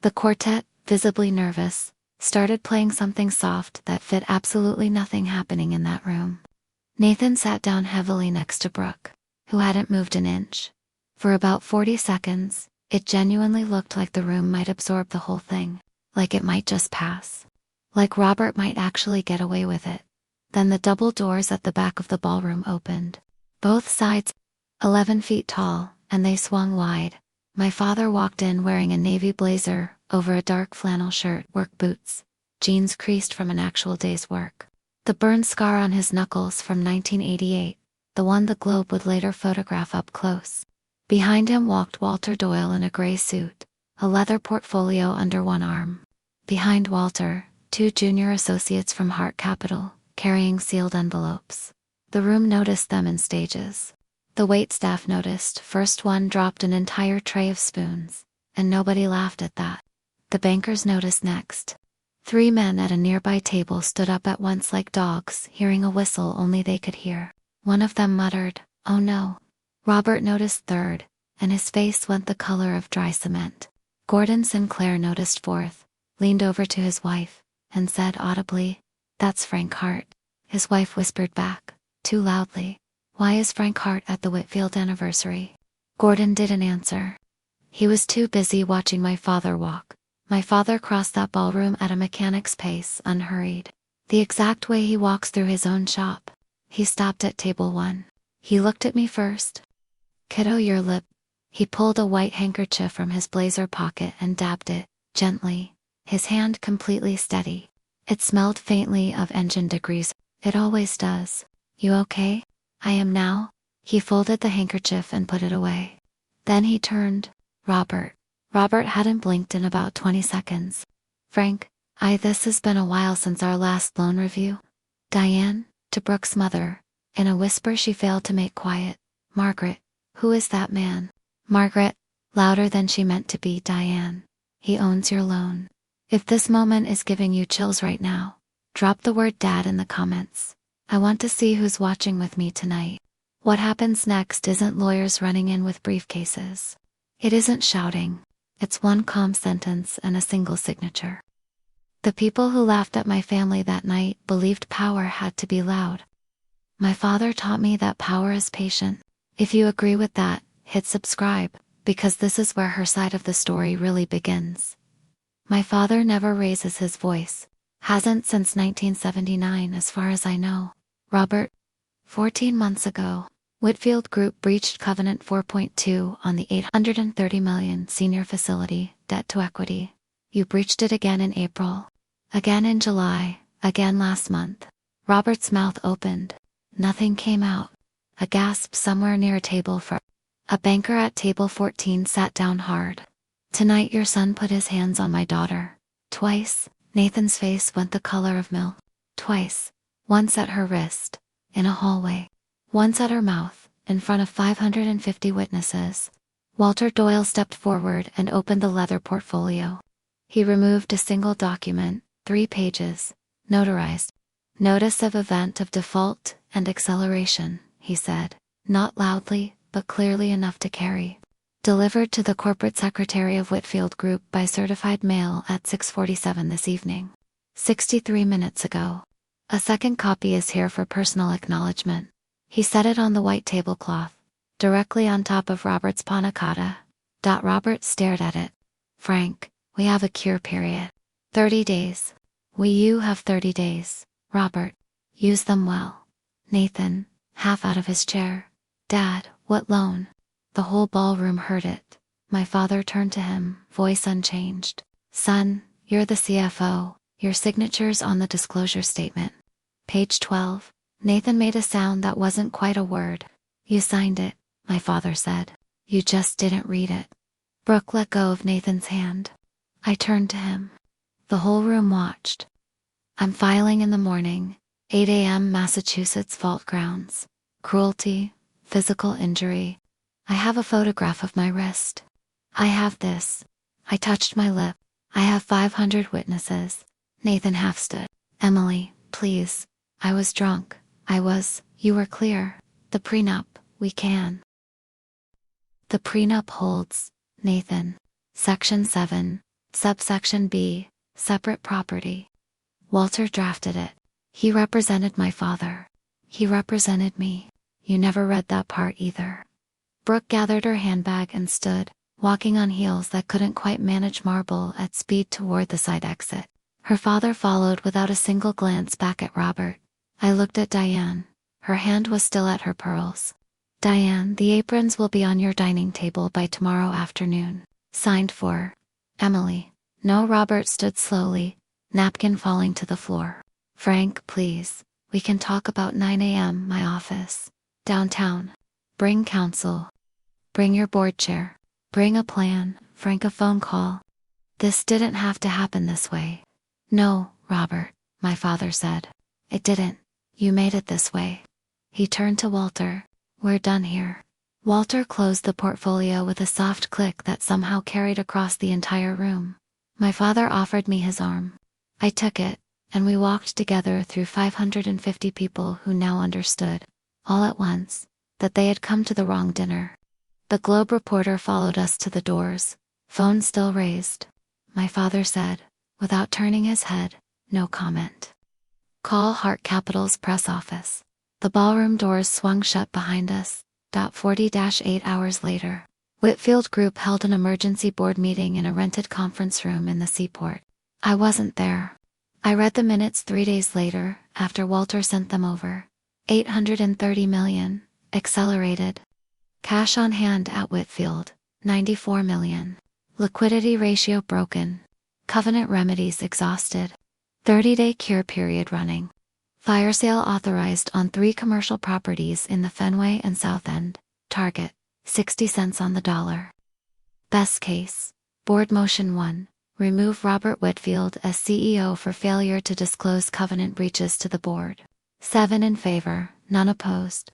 The quartet, visibly nervous, started playing something soft that fit absolutely nothing happening in that room. Nathan sat down heavily next to Brooke, who hadn't moved an inch. For about 40 seconds, it genuinely looked like the room might absorb the whole thing, like it might just pass. Like Robert might actually get away with it. Then the double doors at the back of the ballroom opened. Both sides, 11 feet tall, and they swung wide. My father walked in wearing a navy blazer, over a dark flannel shirt, work boots, jeans creased from an actual day's work. The burn scar on his knuckles from 1988, the one the Globe would later photograph up close. Behind him walked Walter Doyle in a gray suit, a leather portfolio under one arm. Behind Walter, 2 junior associates from Hart Capital, carrying sealed envelopes. The room noticed them in stages. The waitstaff noticed. First one dropped an entire tray of spoons, and nobody laughed at that. The bankers noticed next. 3 men at a nearby table stood up at once like dogs, hearing a whistle only they could hear. One of them muttered, "Oh no." Robert noticed third, and his face went the color of dry cement. Gordon Sinclair noticed fourth, leaned over to his wife, and said audibly, "That's Frank Hart." His wife whispered back, too loudly, "Why is Frank Hart at the Whitfield anniversary?" Gordon didn't answer. He was too busy watching my father walk. My father crossed that ballroom at a mechanic's pace, unhurried. The exact way he walks through his own shop. He stopped at table 1. He looked at me first. "Kiddo, your lip." He pulled a white handkerchief from his blazer pocket and dabbed it, gently, his hand completely steady. It smelled faintly of engine degrease. It always does. "You okay?" I am now. He folded the handkerchief and put it away. Then he turned. Robert. Robert hadn't blinked in about 20 seconds. Frank, this has been a while since our last loan review. Diane, to Brooke's mother. In a whisper she failed to make quiet. Margaret, who is that man? Margaret, louder than she meant to be. Diane. He owns your loan. If this moment is giving you chills right now, drop the word dad in the comments. I want to see who's watching with me tonight. What happens next isn't lawyers running in with briefcases. It isn't shouting. It's one calm sentence and a single signature. The people who laughed at my family that night believed power had to be loud. My father taught me that power is patient. If you agree with that, hit subscribe, because this is where her side of the story really begins. My father never raises his voice. Hasn't since 1979 as far as I know. Robert, 14 months ago, Whitfield Group breached Covenant 4.2 on the $830 million senior facility, debt to equity. You breached it again in April. Again in July, again last month. Robert's mouth opened. Nothing came out. A gasp somewhere near a table for a banker at table 14 sat down hard. Tonight your son put his hands on my daughter. Twice. Nathan's face went the color of milk. Twice. Once at her wrist, in a hallway. Once at her mouth, in front of 550 witnesses. Walter Doyle stepped forward and opened the leather portfolio. He removed a single document, 3 pages, notarized. Notice of event of default and acceleration, he said, not loudly, but clearly enough to carry. Delivered to the corporate secretary of Whitfield Group by certified mail at 6:47 this evening. 63 minutes ago. A second copy is here for personal acknowledgement. He set it on the white tablecloth, directly on top of Robert's panna cotta. Robert stared at it. Frank, we have a cure period. 30 days. You have 30 days. Robert, use them well. Nathan, half out of his chair. Dad, what loan? The whole ballroom heard it. My father turned to him, voice unchanged. Son, you're the CFO. Your signature's on the disclosure statement. Page 12. Nathan made a sound that wasn't quite a word. You signed it, my father said. You just didn't read it. Brooke let go of Nathan's hand. I turned to him. The whole room watched. I'm filing in the morning. 8 a.m. Massachusetts Fault Grounds. Cruelty, physical injury. I have a photograph of my wrist. I have this. I touched my lip. I have 500 witnesses. Nathan half stood. Emily, please. I was drunk. You were clear. The prenup, we can. The prenup holds, Nathan. Section 7, subsection B, separate property. Walter drafted it. He represented my father. He represented me. You never read that part either. Brooke gathered her handbag and stood, walking on heels that couldn't quite manage marble at speed toward the side exit. Her father followed without a single glance back at Robert. I looked at Diane. Her hand was still at her pearls. Diane, the aprons will be on your dining table by tomorrow afternoon. Signed for Emily. No. Robert stood slowly, napkin falling to the floor. Frank, please. We can talk about 9 a.m. my office. Downtown. Bring counsel. Bring your board chair. Bring a plan, Frank, a phone call. This didn't have to happen this way. No, Robert, my father said. It didn't. You made it this way. He turned to Walter. We're done here. Walter closed the portfolio with a soft click that somehow carried across the entire room. My father offered me his arm. I took it, and we walked together through 550 people who now understood, all at once, that they had come to the wrong dinner. The Globe reporter followed us to the doors, phone still raised. My father said, without turning his head, no comment. Call Hart Capital's press office. The ballroom doors swung shut behind us. 40-8 hours later, Whitfield Group held an emergency board meeting in a rented conference room in the Seaport. I wasn't there. I read the minutes 3 days later, after Walter sent them over. 830 million, accelerated. Cash on hand at Whitfield, 94 million. Liquidity ratio broken. Covenant remedies exhausted. 30-day cure period running. Fire sale authorized on 3 commercial properties in the Fenway and South End. Target, 60 cents on the dollar. Best case. Board motion 1. Remove Robert Whitfield as CEO for failure to disclose covenant breaches to the board. 7 in favor, none opposed.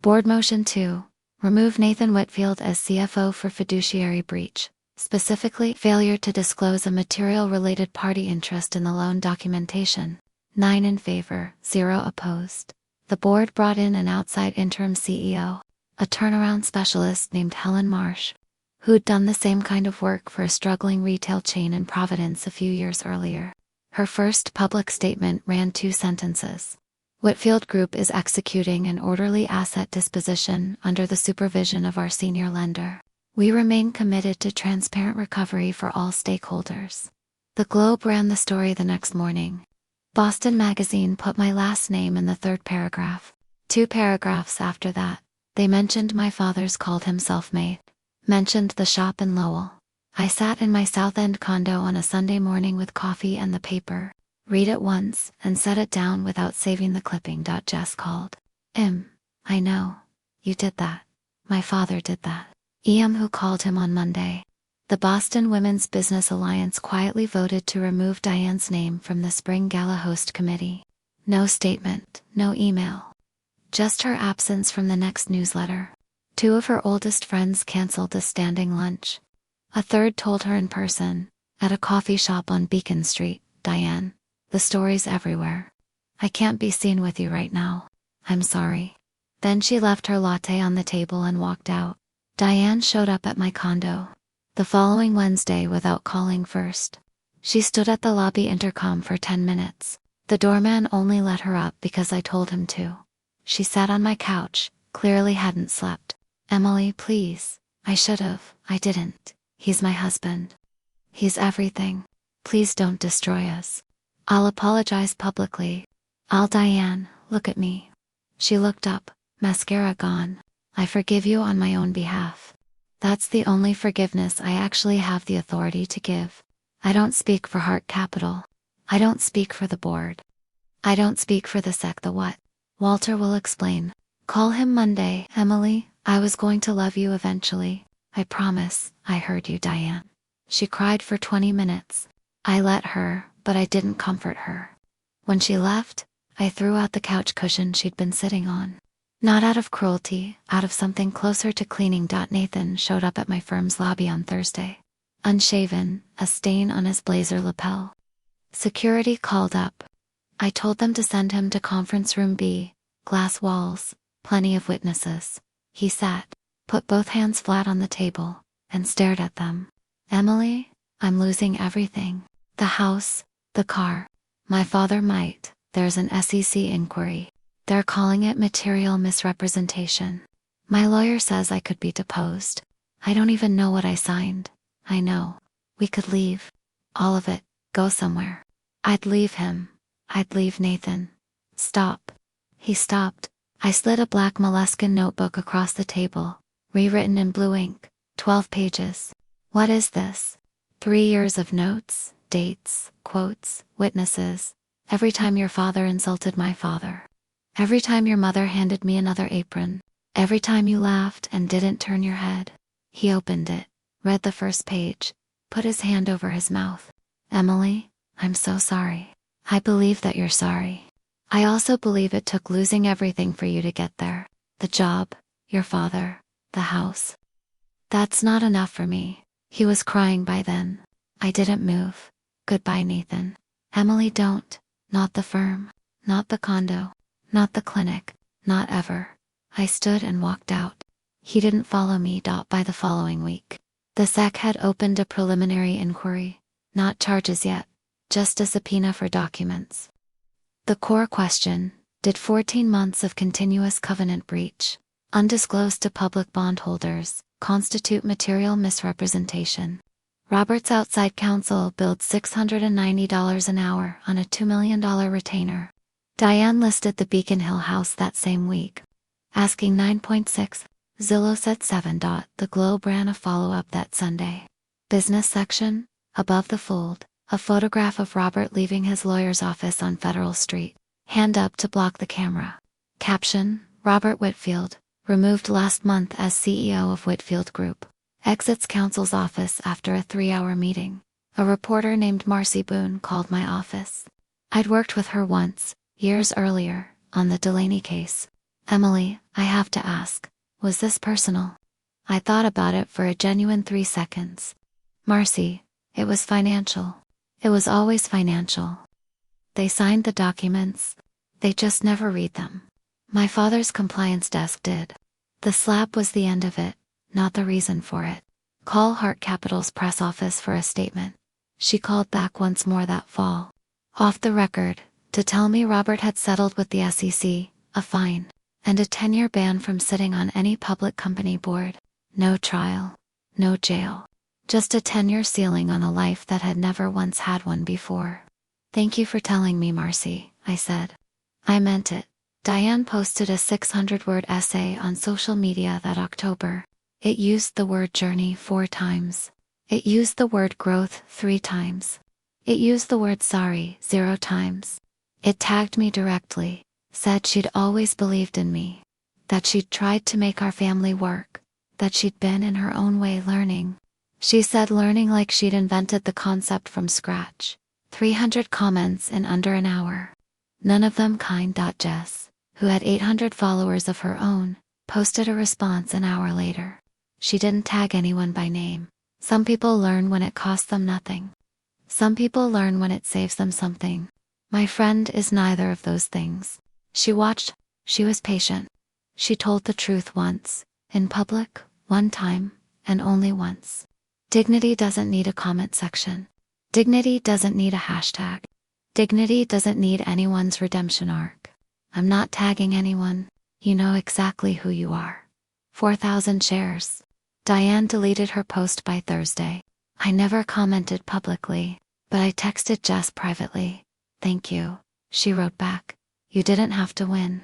Board motion 2. Remove Nathan Whitfield as CFO for fiduciary breach, specifically failure to disclose a material related party interest in the loan documentation. 9 in favor, 0 opposed. The board brought in an outside interim CEO, a turnaround specialist named Helen Marsh, who'd done the same kind of work for a struggling retail chain in Providence a few years earlier. Her first public statement ran 2 sentences. Whitfield Group is executing an orderly asset disposition under the supervision of our senior lender. We remain committed to transparent recovery for all stakeholders. The Globe ran the story the next morning. Boston Magazine put my last name in the 3rd paragraph. 2 paragraphs after that, they mentioned my father's called him self-made. Mentioned the shop in Lowell. I sat in my South End condo on a Sunday morning with coffee and the paper, read it once, and set it down without saving the clipping. Jess called. I know. You did that. My father did that. Who called him on Monday. The Boston Women's Business Alliance quietly voted to remove Diane's name from the spring gala host committee. No statement, no email. Just her absence from the next newsletter. 2 of her oldest friends canceled a standing lunch. A 3rd told her in person, at a coffee shop on Beacon Street, Diane, the story's everywhere. I can't be seen with you right now. I'm sorry. Then she left her latte on the table and walked out. Diane showed up at my condo the following Wednesday without calling first. She stood at the lobby intercom for 10 minutes. The doorman only let her up because I told him to. She sat on my couch, clearly hadn't slept. Emily, please. I should've. I didn't. He's my husband. He's everything. Please don't destroy us. I'll apologize publicly. Diane, look at me. She looked up, mascara gone. I forgive you on my own behalf. That's the only forgiveness I actually have the authority to give. I don't speak for Hart Capital. I don't speak for the board. I don't speak for the SEC. The what? Walter will explain. Call him Monday, Emily. I was going to love you eventually. I promise. I heard you, Diane. She cried for 20 minutes. I let her, but I didn't comfort her. When she left, I threw out the couch cushion she'd been sitting on. Not out of cruelty, out of something closer to cleaning. Nathan showed up at my firm's lobby on Thursday. Unshaven, a stain on his blazer lapel. Security called up. I told them to send him to conference room B, glass walls, plenty of witnesses. He sat, put both hands flat on the table, and stared at them. Emily, I'm losing everything. The house, the car. My father might. There's an SEC inquiry. They're calling it material misrepresentation. My lawyer says I could be deposed. I don't even know what I signed. I know. We could leave. All of it. Go somewhere. I'd leave him. I'd leave Nathan. Stop. He stopped. I slid a black moleskin notebook across the table, rewritten in blue ink, 12 pages. What is this? 3 years of notes, dates, quotes, witnesses. Every time your father insulted my father. Every time your mother handed me another apron. Every time you laughed and didn't turn your head. He opened it, read the first page, put his hand over his mouth. Emily, I'm so sorry. I believe that you're sorry. I also believe it took losing everything for you to get there. The job, your father, the house. That's not enough for me. He was crying by then. I didn't move. Goodbye, Nathan. Emily, don't. Not the firm. Not the condo. Not the clinic. Not ever. I stood and walked out. He didn't follow me. By the following week, the SEC had opened a preliminary inquiry. Not charges yet. Just a subpoena for documents. The core question, did 14 months of continuous covenant breach, undisclosed to public bondholders, constitute material misrepresentation? Robert's outside counsel billed $690 an hour on a $2 million retainer. Diane listed the Beacon Hill house that same week, asking 9.6. Zillow said 7. The Globe ran a follow-up that Sunday. Business section, above the fold, a photograph of Robert leaving his lawyer's office on Federal Street, Hand up to block the camera. Caption: Robert Whitfield, removed last month as CEO of Whitfield Group, exits counsel's office after a 3-hour meeting. A reporter named Marcy Boone called my office. I'd worked with her once, years earlier, on the Delaney case. Emily, I have to ask, was this personal? I thought about it for a genuine 3 seconds. Marcy, it was financial. It was always financial. They signed the documents. They just never read them. My father's compliance desk did. The slap was the end of it, not the reason for it. Call Hart Capital's press office for a statement. She called back once more that fall, off the record, to tell me Robert had settled with the SEC, a fine, and a 10-year ban from sitting on any public company board. No trial, no jail. Just a 10-year ceiling on a life that had never once had one before. Thank you for telling me, Marcy, I said. I meant it. Diane posted a 600-word essay on social media that October. It used the word journey 4 times. It used the word growth 3 times. It used the word sorry 0 times. It tagged me directly, said she'd always believed in me, that she'd tried to make our family work, that she'd been in her own way learning. She said learning like she'd invented the concept from scratch. 300 comments in under an hour. None of them kind. Jess, who had 800 followers of her own, posted a response an hour later. She didn't tag anyone by name. Some people learn when it costs them nothing. Some people learn when it saves them something. My friend is neither of those things. She watched. She was patient. She told the truth once, in public, one time, and only once. Dignity doesn't need a comment section. Dignity doesn't need a hashtag. Dignity doesn't need anyone's redemption arc. I'm not tagging anyone. You know exactly who you are. 4,000 shares. Diane deleted her post by Thursday. I never commented publicly, but I texted Jess privately. Thank you, she wrote back. You didn't have to win.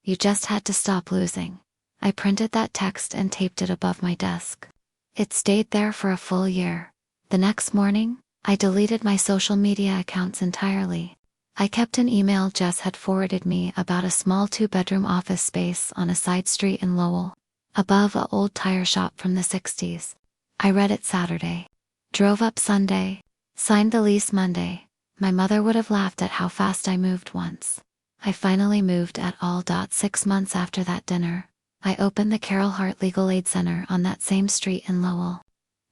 You just had to stop losing. I printed that text and taped it above my desk. It stayed there for a full year. The next morning, I deleted my social media accounts entirely. I kept an email Jess had forwarded me about a small 2-bedroom office space on a side street in Lowell, above an old tire shop from the 60s. I read it Saturday. Drove up Sunday. Signed the lease Monday. My mother would have laughed at how fast I moved once. I finally moved at all. 6 months after that dinner, I opened the Carol Hart Legal Aid Center on that same street in Lowell.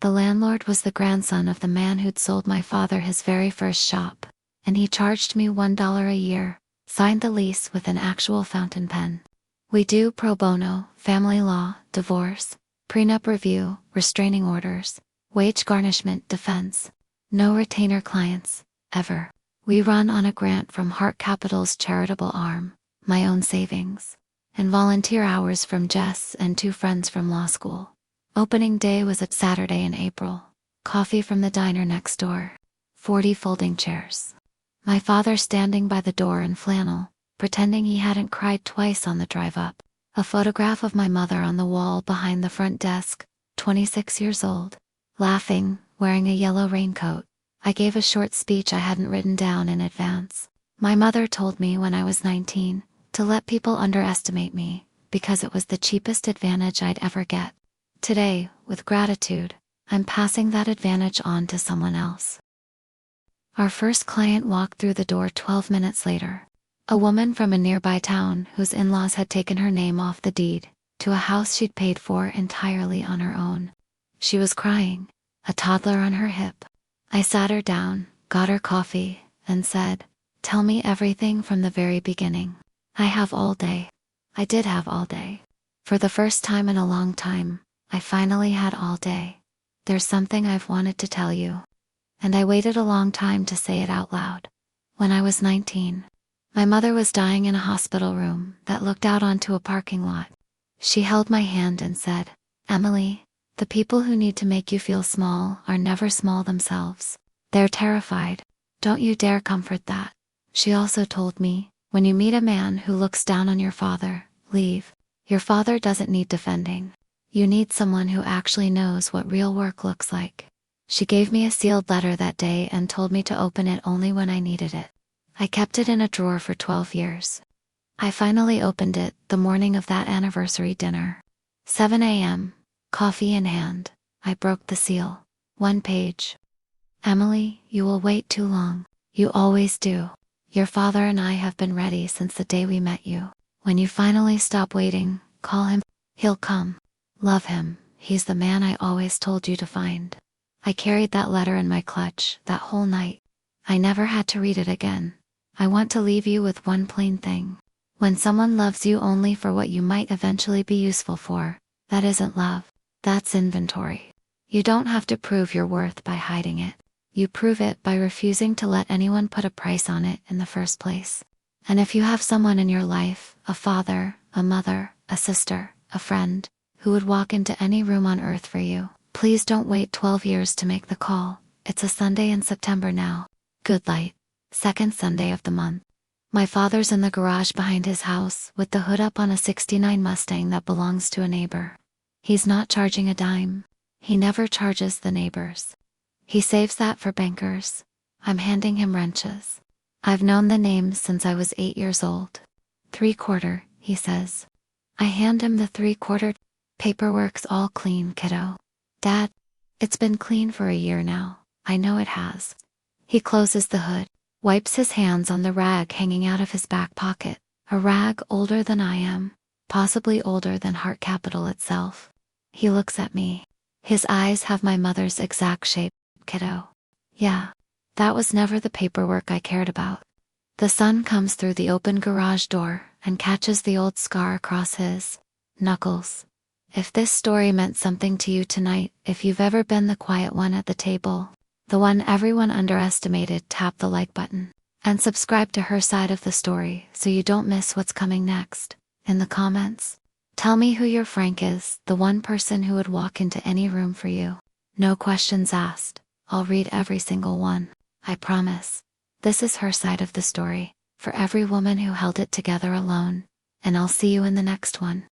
The landlord was the grandson of the man who'd sold my father his very first shop, and he charged me $1 a year, signed the lease with an actual fountain pen. We do pro bono, family law, divorce, prenup review, restraining orders, wage garnishment defense. No retainer clients, ever. We run on a grant from Hart Capital's charitable arm, my own savings, and volunteer hours from Jess and 2 friends from law school. Opening day was a Saturday in April. Coffee from the diner next door. 40 folding chairs. My father standing by the door in flannel, pretending he hadn't cried twice on the drive up. A photograph of my mother on the wall behind the front desk, 26 years old, laughing, wearing a yellow raincoat. I gave a short speech I hadn't written down in advance. My mother told me when I was 19, to let people underestimate me, because it was the cheapest advantage I'd ever get. Today, with gratitude, I'm passing that advantage on to someone else. Our first client walked through the door 12 minutes later. A woman from a nearby town whose in-laws had taken her name off the deed, to a house she'd paid for entirely on her own. She was crying, a toddler on her hip. I sat her down, got her coffee, and said, "Tell me everything from the very beginning." I have all day. I did have all day. For the first time in a long time, I finally had all day. There's something I've wanted to tell you. And I waited a long time to say it out loud. When I was 19, my mother was dying in a hospital room that looked out onto a parking lot. She held my hand and said, "Emily, the people who need to make you feel small are never small themselves. They're terrified. Don't you dare comfort that." She also told me, when you meet a man who looks down on your father, leave. Your father doesn't need defending. You need someone who actually knows what real work looks like. She gave me a sealed letter that day and told me to open it only when I needed it. I kept it in a drawer for 12 years. I finally opened it the morning of that anniversary dinner. 7 a.m., coffee in hand. I broke the seal. One page. Emily, you will wait too long. You always do. Your father and I have been ready since the day we met you. When you finally stop waiting, call him. He'll come. Love him. He's the man I always told you to find. I carried that letter in my clutch that whole night. I never had to read it again. I want to leave you with one plain thing. When someone loves you only for what you might eventually be useful for, that isn't love. That's inventory. You don't have to prove your worth by hiding it. You prove it by refusing to let anyone put a price on it in the first place. And if you have someone in your life, a father, a mother, a sister, a friend, who would walk into any room on earth for you, please don't wait 12 years to make the call. It's a Sunday in September now. Good light. Second Sunday of the month. My father's in the garage behind his house with the hood up on a '69 Mustang that belongs to a neighbor. He's not charging a dime. He never charges the neighbors. He saves that for bankers. I'm handing him wrenches. I've known the names since I was 8 years old. 3/4, he says. I hand him the 3/4. Paperwork's all clean, kiddo. Dad, it's been clean for a year now. I know it has. He closes the hood, wipes his hands on the rag hanging out of his back pocket, a rag older than I am, possibly older than Hart Capital itself. He looks at me. His eyes have my mother's exact shape, kiddo. Yeah, that was never the paperwork I cared about. The sun comes through the open garage door and catches the old scar across his knuckles. If this story meant something to you tonight, if you've ever been the quiet one at the table, the one everyone underestimated, tap the like button. And subscribe to her side of the story so you don't miss what's coming next. In the comments, tell me who your Frank is, the one person who would walk into any room for you. No questions asked. I'll read every single one. I promise. This is her side of the story, for every woman who held it together alone. And I'll see you in the next one.